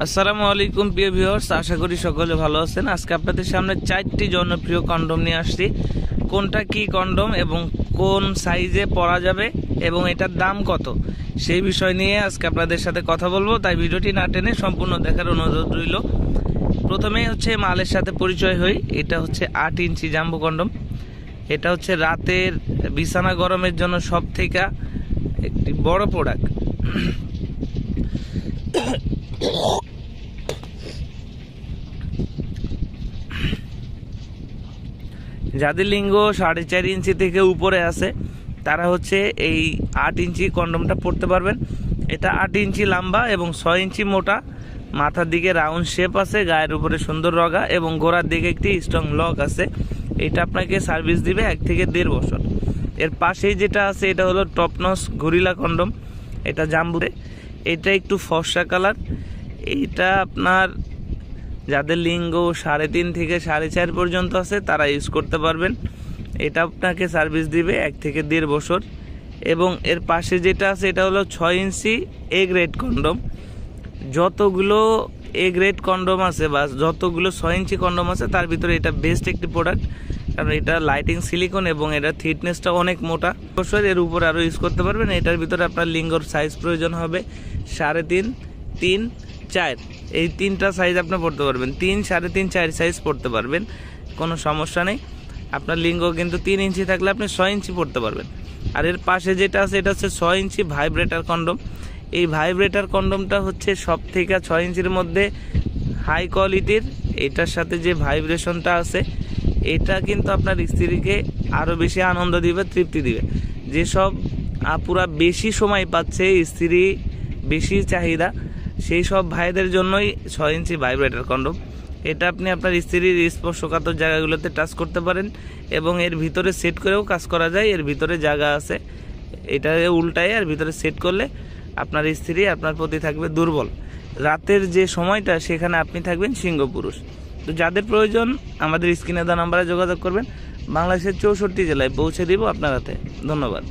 আসসালামু আলাইকুম প্রিয় ভিউয়ার্স, আশা করি সকলে ভালো আছেন। আজকে আপনাদের সামনে 4টি জনপ্রিয় কন্ডম নিয়ে আসছি। কোনটা কি কন্ডম এবং কোন সাইজে পরা যাবে এবং এটার দাম কত, সেই বিষয় নিয়ে আজকে আপনাদের সাথে কথা বলবো। তাই ভিডিওটি না টেনে সম্পূর্ণ দেখার অনুরোধ রইল। প্রথমেই হচ্ছে মালের সাথে পরিচয় হই। এটা হচ্ছে 8 ইঞ্চি জাম্বো কন্ডম। এটা হচ্ছে রাতের বিছানা গরমের জন্য সব থেকে একটি বড় প্রোডাক্ট। যাদের লিঙ্গ 4.5 ইঞ্চি থেকে উপরে আছে তারা হচ্ছে এই 8 ইঞ্চি কন্ডমটা পরতে পারবেন। এটা 8 ইঞ্চি লম্বা এবং 6 ইঞ্চি মোটা। মাথার দিকে রাউন্ড শেপ আছে, গায়ের উপরে সুন্দর রগা এবং গোড়ার দিকে একটি স্ট্রং লক আছে। এটা আপনাকে সার্ভিস দিবে 1 থেকে 1.5 বছর। এর পাশেই যেটা আছে এটা হলো টপনস গরিলা কন্ডম। এটা জাম্বুতে, এটা একটু ফর্সা কালার। এইটা আপনার যাদের লিঙ্গ 3.5 থেকে 4.5 পর্যন্ত আছে তারা ইউজ করতে পারবেন। এটা আপনাকে সার্ভিস দিবে 1 থেকে 1.5 বছর। এবং এর পাশে যেটা আছে এটা হলো 6 ইঞ্চি এ গ্রেড কন্ডম। যতগুলো এ গ্রেড কন্ডম আছে বা যতগুলো 6 ইঞ্চি কন্ডম আছে তার ভিতরে এটা বেস্ট একটি প্রোডাক্ট, কারণ এটা লাইটিং সিলিকন এবং এটার থিকনেসটা অনেক মোটা। অবশ্যই এর উপরে আরও ইউজ করতে পারবেন। এটার ভিতরে আপনার লিঙ্গর সাইজ প্রয়োজন হবে 3.5, 3, 4। এই 3টা সাইজ আপনি পড়তে পারবেন। 3, 3.5, 4 সাইজ পড়তে পারবেন, কোনো সমস্যা নেই। আপনার লিঙ্গ কিন্তু 3 ইঞ্চি থাকলে আপনি 6 ইঞ্চি পড়তে পারবেন। আর এর পাশে যেটা আছে এটা হচ্ছে 6 ইঞ্চি ভাইব্রেটার কন্ডম। এই ভাইব্রেটার কন্ডমটা হচ্ছে সব থেকে 6 ইঞ্চির মধ্যে হাই কোয়ালিটির। এটার সাথে যে ভাইব্রেশনটা আছে এটা কিন্তু আপনার স্ত্রীকে আরও বেশি আনন্দ দিবে, তৃপ্তি দিবে। যেসব আপুরা বেশি সময় পাচ্ছে, স্ত্রী বেশি চাহিদা, সেই সব ভাইদের জন্যই 6 ইঞ্চি ভাইব্রেটার কন্ডম। এটা আপনি আপনার স্ত্রীর স্পর্শকাতর জায়গাগুলোতে টাচ করতে পারেন এবং এর ভিতরে সেট করেও কাজ করা যায়। এর ভিতরে জায়গা আছে, এটা উল্টায় আর ভিতরে সেট করলে আপনার স্ত্রী আপনার প্রতি থাকবে দুর্বল। রাতের যে সময়টা সেখানে আপনি থাকবেন সিংহ পুরুষ। তো যাদের প্রয়োজন আমাদের স্ক্রিনে দেওয়া নাম্বারে যোগাযোগ করবেন। বাংলাদেশের 64 জেলায় পৌঁছে দিব আপনার হাতে। ধন্যবাদ।